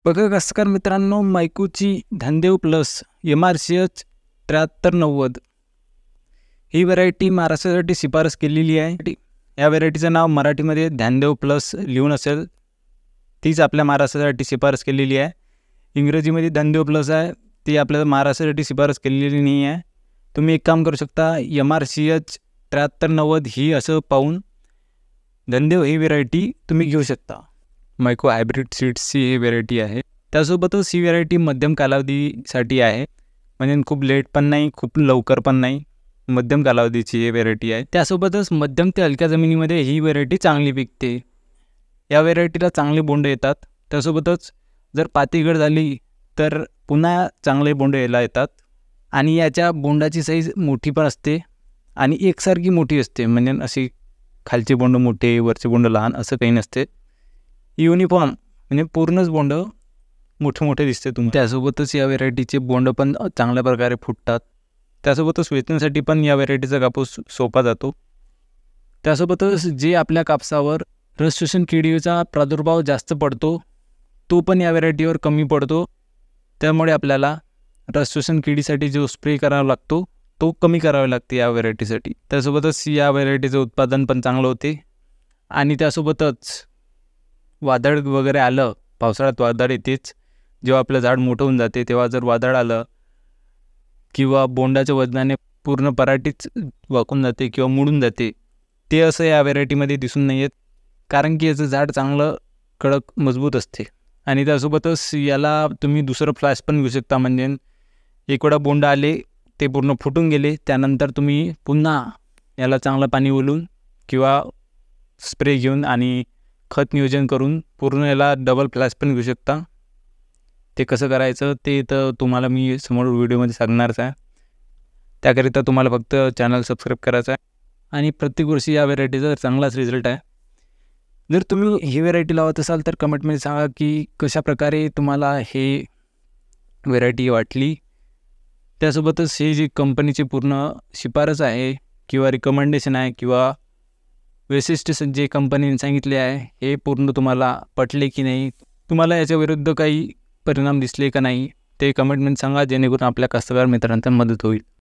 बघा कास्तकार मित्रांनो, मायकोची ध्यानदेव प्लस MRCH 7390 ही व्हरायटी महाराष्ट्रासाठी शिफारस केलेली आहे. या व्हरायटीचं नाव मराठीमध्ये ध्यानदेव प्लस लिहून असेल, तीच आपल्या महाराष्ट्रासाठी शिफारस केलेली आहे. इंग्रजीमध्ये ध्यानदेव प्लस आहे, ती आपल्या महाराष्ट्रासाठी शिफारस केलेली नाही आहे. तुम्ही एक काम करू शकता, MRCH 7390 ही असं पाहून ध्यानदेव ही व्हरायटी तुम्ही घेऊ शकता. मायको हायब्रिड सीड्सची ही व्हरायटी आहे. त्यासोबतच ही व्हरायटी मध्यम कालावधीसाठी आहे, म्हणजे खूप लेट पण नाही, खूप लवकर पण नाही, मध्यम कालावधीची ही व्हरायटी आहे. त्यासोबतच मध्यम ते हलक्या जमिनीमध्ये ही व्हरायटी चांगली पिकते. या व्हरायटीला चांगले बोंड येतात. त्यासोबतच जर पातीगड झाली तर पुन्हा चांगले बोंड यायला येतात. आणि याच्या बोंडाची साईज मोठी पण असते आणि एकसारखी मोठी असते, म्हणजे अशी खालचे बोंड मोठे वरचे बोंड लहान असं काही नसते. युनिफॉर्म म्हणजे पूर्णच बोंड मोठे मोठे दिसते तुम्ही. त्यासोबतच या व्हरायटीचे बोंड पण चांगल्या प्रकारे फुटतात. त्यासोबतच वेचण्यासाठी पण या व्हरायटीचा कापूस सोपा जातो. त्यासोबतच जे आपल्या कापसावर रस शोषण किडीचा प्रादुर्भाव जास्त पडतो तो पण या व्हरायटीवर कमी पडतो. त्यामुळे आपल्याला रस शोषण किडीसाठी जो स्प्रे करावा लागतो तो कमी करावा लागते या व्हरायटीसाठी. त्यासोबतच या व्हरायटीचं उत्पादन पण चांगलं होते. आणि त्यासोबतच वादळ वगैरे आलं, पावसाळ्यात वादळ येतेच, जेव्हा आपलं झाड मोठं होऊन जाते तेव्हा जर वादळ आलं किंवा बोंडाच्या वजनाने पूर्ण पराठीच वाकून जाते किंवा मुडून जाते, ते असं या व्हरायटीमध्ये दिसून नाही येत, कारण की याचं झाड चांगलं कडक मजबूत असते. आणि त्यासोबतच याला तुम्ही दुसरं फ्लॅश पण घेऊ शकता, म्हणजे एक वेळा बोंड आले ते पूर्ण फुटून गेले, त्यानंतर तुम्ही पुन्हा याला चांगलं पाणी ओलून किंवा स्प्रे घेऊन आणि खत नियोजन करून पूर्ण याला डबल फ्लॅश पण घेऊ शकता. ते कसं करायचं ते तर तुम्हाला मी समोर व्हिडिओमध्ये सांगणारच आहे. त्याकरिता तुम्हाला फक्त चॅनल सबस्क्राईब करायचं आहे. आणि प्रत्येक वर्षी या व्हरायटीचा चांगलाच रिझल्ट आहे. जर तुम्ही ही व्हरायटी लावत असाल तर कमेंटमध्ये सांगा की कशाप्रकारे तुम्हाला हे व्हरायटी वाटली. त्यासोबतच ही जी कंपनीची पूर्ण शिफारस आहे किंवा रिकमेंडेशन आहे किंवा वैशिष्ट्य जे कंपनीने सांगितले आहे हे पूर्ण तुम्हाला पटले की नाही, तुम्हाला याच्या विरुद्ध काही परिणाम दिसले का नाही, ते कमेंटमध्ये सांगा, जेणेकरून आपल्या कास्तकार मित्रांना मदत होईल.